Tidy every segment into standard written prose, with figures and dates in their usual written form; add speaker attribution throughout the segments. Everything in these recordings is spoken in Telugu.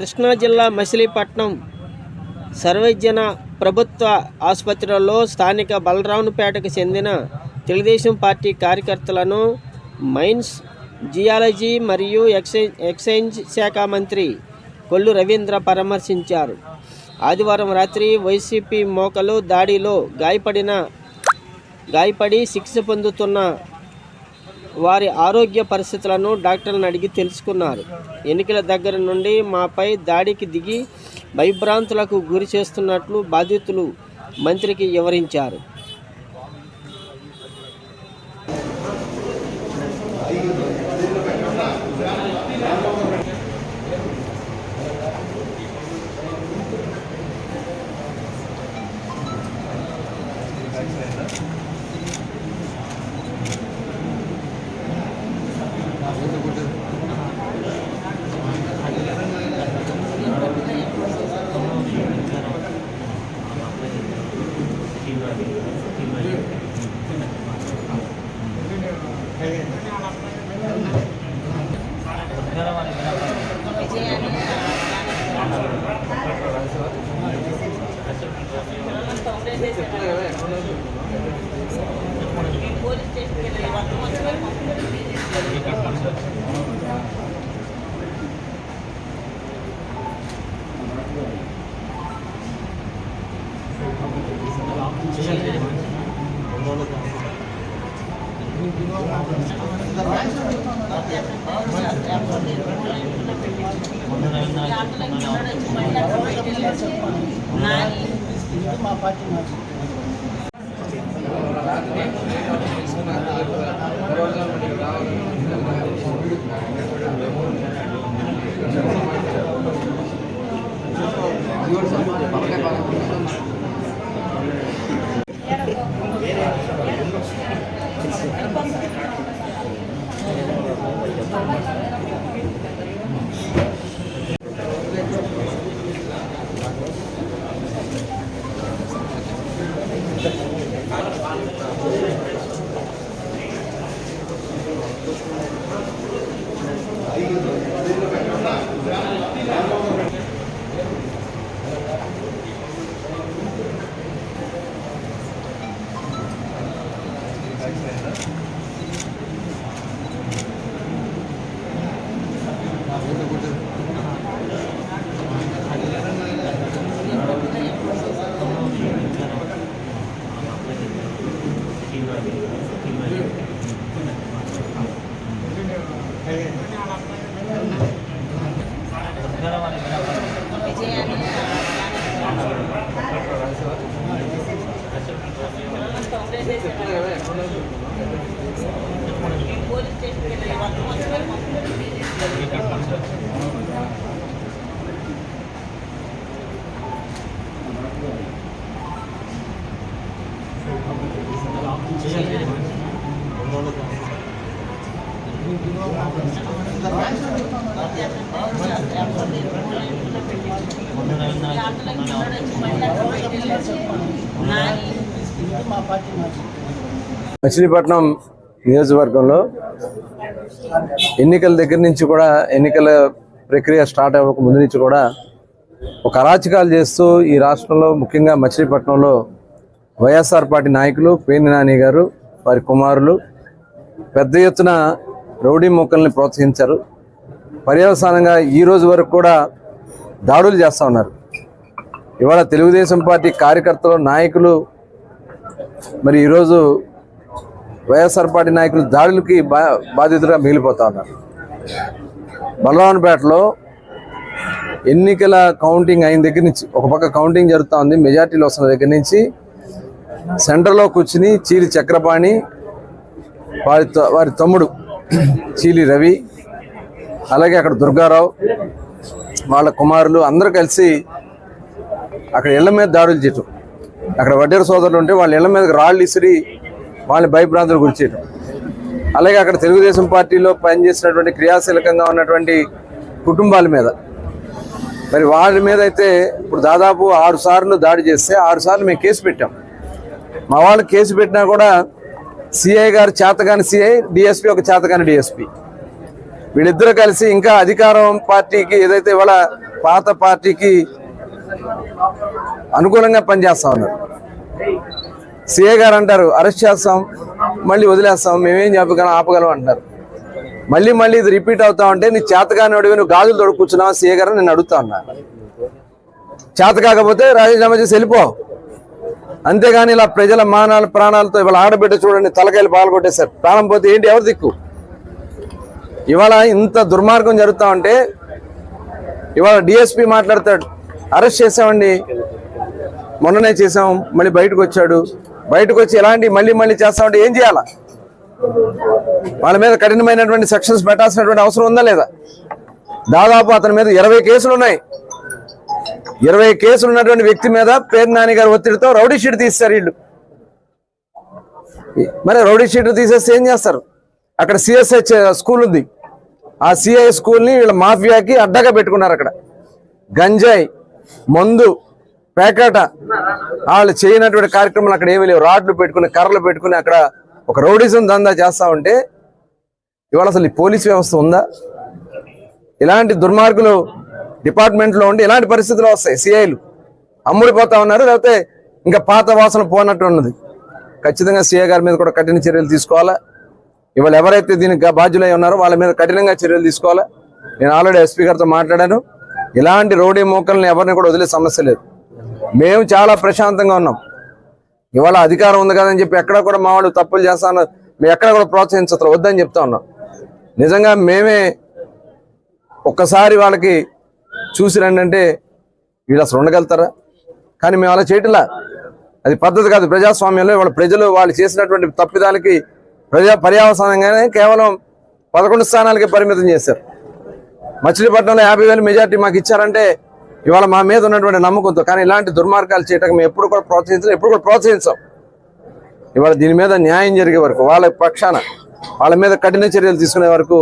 Speaker 1: కృష్ణా జిల్లా మచిలీపట్నం సర్వజన ప్రభుత్వ ఆసుపత్రిలో స్థానిక బలరాంపేటకు చెందిన తెలుగుదేశం పార్టీ కార్యకర్తలను మైన్స్, జియాలజీ మరియు ఎక్సైజ్ శాఖ మంత్రి కొల్లు రవీంద్ర పరామర్శించారు. ఆదివారం రాత్రి వైసీపీ మోకలు దాడిలో గాయపడి చికిత్స పొందుతున్న వారి ఆరోగ్య పరిస్థితులను డాక్టర్లను అడిగి తెలుసుకున్నారు. ఎన్నికల దగ్గర నుండి మాపై దాడికి దిగి భయభ్రాంతులకు గురి చేస్తున్నట్లు బాధితులు మంత్రికి వివరించారు.
Speaker 2: మచిలీపట్నం నియోజకవర్గంలో ఎన్నికల దగ్గర నుంచి కూడా, ఎన్నికల ప్రక్రియ స్టార్ట్ అవ్వక ముందు నుంచి కూడా ఒక అరాచకాలు చేస్తూ ఈ రాష్ట్రంలో, ముఖ్యంగా మచిలీపట్నంలో వైఎస్ఆర్ పార్టీ నాయకులు పేర్ని నాని గారు, వారి కుమారులు పెద్ద ఎత్తున రౌడీ మొక్కల్ని ప్రోత్సహించారు. పర్యవసానంగా ఈ రోజు వరకు కూడా దాడులు చేస్తూ ఉన్నారు. ఇవాళ తెలుగుదేశం పార్టీ కార్యకర్తలు, నాయకులు మరి ఈరోజు వైఎస్ఆర్ పార్టీ నాయకులు దాడులకి బాధితులుగా మిగిలిపోతా ఉన్నారు. బలరాంపేటలో ఎన్నికల కౌంటింగ్ అయిన దగ్గర నుంచి, ఒక పక్క కౌంటింగ్ జరుగుతూ ఉంది, మెజార్టీలు వస్తున్న దగ్గర నుంచి సెంటర్లో కూర్చుని చీలి చక్రపాణి, వారి తమ్ముడు చీలి రవి, అలాగే అక్కడ దుర్గారావు, వాళ్ళ కుమారులు అందరూ కలిసి అక్కడ ఇళ్ల మీద దాడులు చేయటం, అక్కడ వడ్డేరు సోదరులు ఉంటే వాళ్ళ ఇళ్ల మీదకి రాళ్ళు ఇసిరి వాళ్ళని భయభ్రాంతులు గురి చేయటం, అలాగే అక్కడ తెలుగుదేశం పార్టీలో పనిచేసినటువంటి క్రియాశీలకంగా ఉన్నటువంటి కుటుంబాల మీద, మరి వాళ్ళ మీద అయితే ఇప్పుడు దాదాపు 6 సార్లు దాడి చేస్తే 6 సార్లు మేము కేసు పెట్టాం. మా వాళ్ళు కేసు పెట్టినా కూడా సిఐ గారు చేతగాని సిఐ, డిఎస్పీ ఒక చేతగాని డిఎస్పీ, వీళ్ళిద్దరూ కలిసి ఇంకా అధికారం పార్టీకి ఏదైతే ఇవాళ పాత పార్టీకి అనుకూలంగా పనిచేస్తా ఉన్నారు. సిఏ గారు అంటారు అరెస్ట్ చేస్తాం మళ్ళీ వదిలేస్తాం, మేమేం ఆపగలం అంటున్నారు. మళ్ళీ మళ్ళీ ఇది రిపీట్ అవుతా ఉంటే నీ చేతగాని అడిగి నువ్వు గాజులు తోడు కూర్చున్నావు సిఏ గారు నేను అడుగుతా ఉన్నా. చేత కాకపోతే రాజీనామా చేసి వెళ్ళిపో, అంతేగాని ఇలా ప్రజల మానాలు ప్రాణాలతో ఇవాళ ఆడబిడ్డ చూడండి తలకాయలు పాల్గొట్టేశారు. ప్రాణం పోతే ఏంటి ఎవరు దిక్కు? ఇవాళ ఇంత దుర్మార్గం జరుగుతా ఉంటే ఇవాళ డిఎస్పీ మాట్లాడతాడు, అరెస్ట్ చేసామండి మొన్ననే చేసాం, మళ్ళీ బయటకు వచ్చాడు, బయటకు వచ్చి ఎలాంటి మళ్ళీ మళ్ళీ చేస్తామంటే ఏం చేయాలా? వాళ్ళ మీద కఠినమైనటువంటి సెక్షన్స్ పెట్టాల్సినటువంటి అవసరం ఉందా లేదా? దాదాపు అతని మీద 20 కేసులు ఉన్నాయి. 20 కేసులు ఉన్నటువంటి వ్యక్తి మీద పేరు నాని గారు ఒత్తిడితో రౌడీ షీట్ తీస్తారు వీళ్ళు. మరి రౌడీ షీట్ తీసేస్తే ఏం చేస్తారు? అక్కడ సిఎస్ఐ స్కూల్ ఉంది, ఆ సిఐ స్కూల్ని వీళ్ళ మాఫియాకి అడ్డగా పెట్టుకున్నారు. అక్కడ గంజాయి, మందు, పేకాట, వాళ్ళు చేయనటువంటి కార్యక్రమాలు అక్కడ ఏమీ లేవు. రాడ్లు పెట్టుకుని కర్రలు పెట్టుకుని అక్కడ ఒక రౌడిజం దందా చేస్తా ఉంటే ఇవాళ అసలు ఈ పోలీస్ వ్యవస్థ ఉందా? ఇలాంటి దుర్మార్గులు డిపార్ట్మెంట్లో ఉండి ఇలాంటి పరిస్థితులు వస్తాయి. సిఐలు అమ్ముడిపోతా ఉన్నారు, లేకపోతే ఇంకా పాత వాసన పోనట్టు ఉన్నది. ఖచ్చితంగా సిఐ గారి మీద కూడా కఠిన చర్యలు తీసుకోవాలా. ఇవాళ ఎవరైతే దీనికి బాధ్యులై ఉన్నారో వాళ్ళ మీద కఠినంగా చర్యలు తీసుకోవాలా. నేను ఆల్రెడీ ఎస్పీ గారితో మాట్లాడాను. ఇలాంటి రౌడీ మోకల్ని ఎవరిని కూడా వదిలే సమస్య లేదు. మేము చాలా ప్రశాంతంగా ఉన్నాం. ఇవాళ అధికారం ఉంది కదని చెప్పి ఎక్కడ కూడా మా వాళ్ళు తప్పులు చేస్తాను మేము ఎక్కడ కూడా ప్రోత్సహించదు వద్దని చెప్తా ఉన్నాం. నిజంగా మేమే ఒక్కసారి వాళ్ళకి చూసి రండి అంటే వీళ్ళు అసలు ఉండగలుగుతారా? కానీ మేము అలా చేయట్లా, అది పద్ధతి కాదు. ప్రజాస్వామ్యంలో వాళ్ళ ప్రజలు వాళ్ళు చేసినటువంటి తప్పిదాలకి పర్యావసానంగానే కేవలం 11 స్థానాలకే పరిమితం చేశారు. మచిలీపట్నంలో 50,000 మెజార్టీ మాకు ఇచ్చారంటే ఇవాళ మా మీద ఉన్నటువంటి నమ్మకంతో. కానీ ఇలాంటి దుర్మార్గాలు చేయటం మేము ఎప్పుడు కూడా ప్రోత్సహించాం, ఎప్పుడు కూడా ప్రోత్సహించాం. ఇవాళ దీని మీద న్యాయం జరిగే వరకు వాళ్ళ పక్షాన వాళ్ళ మీద కఠిన చర్యలు తీసుకునే వరకు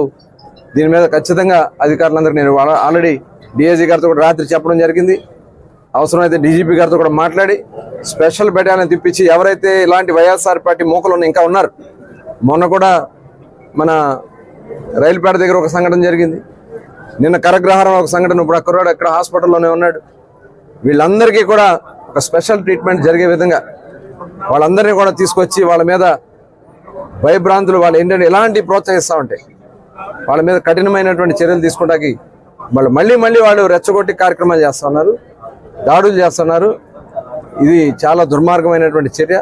Speaker 2: దీని మీద ఖచ్చితంగా అధికారులందరూ నేను ఆల్రెడీ డిఐజీ గారితో కూడా రాత్రి చెప్పడం జరిగింది. అవసరమైతే డీజీపీ గారితో కూడా మాట్లాడి స్పెషల్ బెటాలియన్ తిప్పించి ఎవరైతే ఇలాంటి వైఎస్ఆర్ పార్టీ మూకలు ఇంకా ఉన్నారు. మొన్న కూడా మన రైలుపేట దగ్గర ఒక సంఘటన జరిగింది, నిన్న కరగ్రహారం ఒక సంఘటన, ఇప్పుడు అక్కడోడు ఎక్కడ హాస్పిటల్లోనే ఉన్నాడు. వీళ్ళందరికీ కూడా ఒక స్పెషల్ ట్రీట్మెంట్ జరిగే విధంగా వాళ్ళందరినీ కూడా తీసుకొచ్చి వాళ్ళ మీద భయభ్రాంతులు వాళ్ళు ఏంటంటే ఎలాంటి ప్రోత్సహిస్తూ ఉంటాయి వాళ్ళ మీద కఠినమైనటువంటి చర్యలు తీసుకుంటాకి మళ్ళీ వాళ్ళు రెచ్చగొట్టి కార్యక్రమాలు చేస్తున్నారు, దాడులు చేస్తున్నారు. ఇది చాలా దుర్మార్గమైనటువంటి చర్య.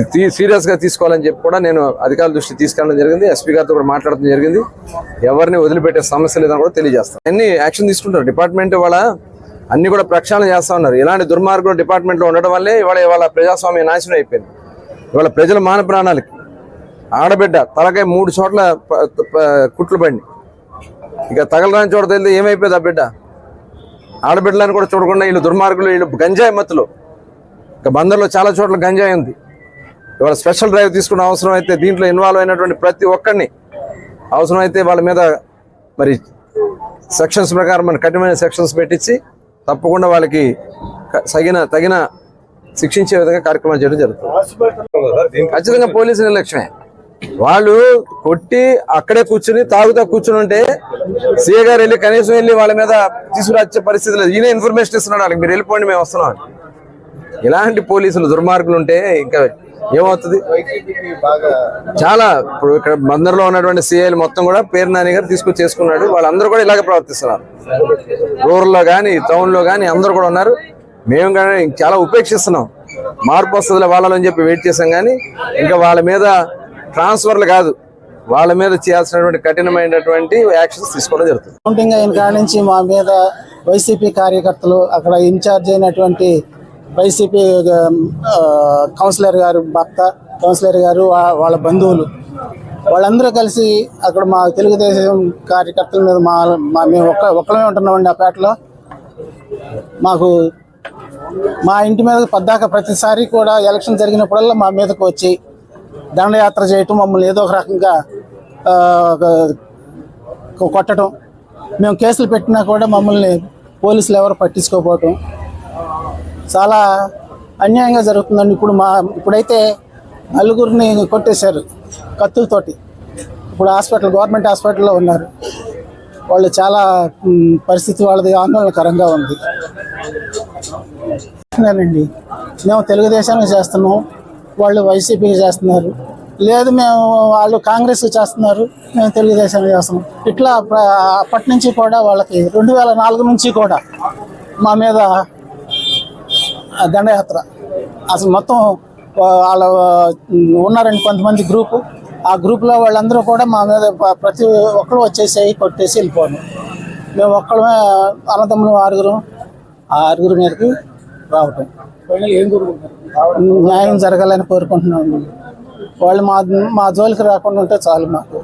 Speaker 2: ఇది సీరియస్గా తీసుకోవాలని చెప్పి కూడా నేను అధికారుల దృష్టి తీసుకెళ్ళడం జరిగింది. ఎస్పీ గారితో కూడా మాట్లాడడం జరిగింది. ఎవరిని వదిలిపెట్టే సమస్య లేదని కూడా తెలియజేస్తాను. అన్ని యాక్షన్ తీసుకుంటారు డిపార్ట్మెంట్. వాళ్ళ అన్ని కూడా ప్రక్షాళన చేస్తూ ఉన్నారు. ఇలాంటి దుర్మార్గులు డిపార్ట్మెంట్లో ఉండడం వల్లే ఇవాళ ప్రజాస్వామ్యం నాశనం అయిపోయింది. ఇవాళ ప్రజల మాన ప్రాణాలకి ఆడబిడ్డ తలకాయ 3 చోట్ల కుట్లు పడి ఇక తగలరాని చోట తెలియదు ఏమైపోయింది ఆ బిడ్డ. ఆడబిడ్డలను కూడా చూడకుండా వీళ్ళు దుర్మార్గులు, వీళ్ళు గంజాయి మత్తులు. ఇక బందర్లో చాలా చోట్ల గంజాయి ఉంది. ఇవాళ స్పెషల్ డ్రైవ్ తీసుకున్న అవసరం అయితే దీంట్లో ఇన్వాల్వ్ అయినటువంటి ప్రతి ఒక్కరిని అవసరమైతే వాళ్ళ మీద మరి సెక్షన్స్ ప్రకారం మన కఠినమైన సెక్షన్స్ పెట్టించి తప్పకుండా వాళ్ళకి తగిన శిక్షించే విధంగా కార్యక్రమాలు చేయడం జరుగుతుంది. ఖచ్చితంగా పోలీసు నిర్లక్ష్యమే. వాళ్ళు కొట్టి అక్కడే కూర్చుని తాగుతా కూర్చుని ఉంటే సీఏ గారు వెళ్ళి కనీసం వెళ్ళి వాళ్ళ మీద తీసుకురాచ్చే పరిస్థితి లేదు. ఈయన ఇన్ఫర్మేషన్ ఇస్తున్నాడు వాళ్ళకి, మీరు వెళ్ళిపోండి మేము వస్తున్నాం. ఇలాంటి పోలీసులు దుర్మార్గులు ఉంటే ఇంకా ఏమవుతుంది? చాలా ఇప్పుడు ఇక్కడ బందర్లో ఉన్నటువంటి సిఐలు మొత్తం కూడా పేరు నాని గారు తీసుకొచ్చి చేసుకున్నాడు. వాళ్ళందరూ కూడా ఇలాగే ప్రవర్తిస్తున్నారు. రూరల్లో కానీ టౌన్లో కానీ అందరూ కూడా ఉన్నారు. మేము కానీ చాలా ఉపేక్షిస్తున్నాం. మార్పు వస్తుందిలే వాళ్ళని చెప్పి వెయిట్ చేసాం. కానీ ఇంకా వాళ్ళ మీద ట్రాన్స్ఫర్లు కాదు, వాళ్ళ మీద చేయాల్సినటువంటి కఠినమైనటువంటి యాక్షన్స్ తీసుకోవడం జరుగుతుంది.
Speaker 3: కౌంటింగ్ అయిన కాడ నుంచి మా మీద వైసీపీ కార్యకర్తలు, అక్కడ ఇన్ఛార్జ్ అయినటువంటి వైసీపీ కౌన్సిలర్ గారు భర్త, కౌన్సిలర్ గారు వాళ్ళ బంధువులు వాళ్ళందరూ కలిసి అక్కడ మా తెలుగుదేశం కార్యకర్తల మీద మేము ఒక్కలమే ఉంటున్నామండి. ఆ పేటలో మాకు మా ఇంటి మీద పద్దాక ప్రతిసారి కూడా ఎలక్షన్ జరిగినప్పుడల్లా మా మీదకు వచ్చి దండయాత్ర చేయటం, మమ్మల్ని ఏదో ఒక రకంగా కొట్టడం, మేము కేసులు పెట్టినా కూడా మమ్మల్ని పోలీసులు ఎవరు పట్టించుకోకపోవటం చాలా అన్యాయంగా జరుగుతుందండి. ఇప్పుడైతే నలుగురిని కొట్టేశారు కత్తులతోటి. ఇప్పుడు గవర్నమెంట్ హాస్పిటల్లో ఉన్నారు. వాళ్ళు చాలా పరిస్థితి వాళ్ళది ఆందోళనకరంగా ఉంది. అండి మేము తెలుగుదేశానికి చేస్తున్నాం, వాళ్ళు వైసీపీకి చేస్తున్నారు. లేదు మేము వాళ్ళు కాంగ్రెస్ చేస్తున్నారు, మేము తెలుగుదేశానికి చేస్తున్నాం. ఇట్లా అప్పటి నుంచి కూడా వాళ్ళకి 2004 నుంచి కూడా మా మీద దండయాత్ర. అసలు మొత్తం వాళ్ళ ఉన్నారండి కొంతమంది గ్రూపు, ఆ గ్రూప్లో వాళ్ళందరూ కూడా మా మీద ప్రతి ఒక్కరు వచ్చేసి కొట్టేసి వెళ్ళిపోను. మేము ఒక్కడమే అన్నదమ్ములు 6 ఆ 6 మీదకి రావటం. న్యాయం జరగాలని కోరుకుంటున్నాము. వాళ్ళు మా జోలికి రాకుండా ఉంటే చాలు మాకు.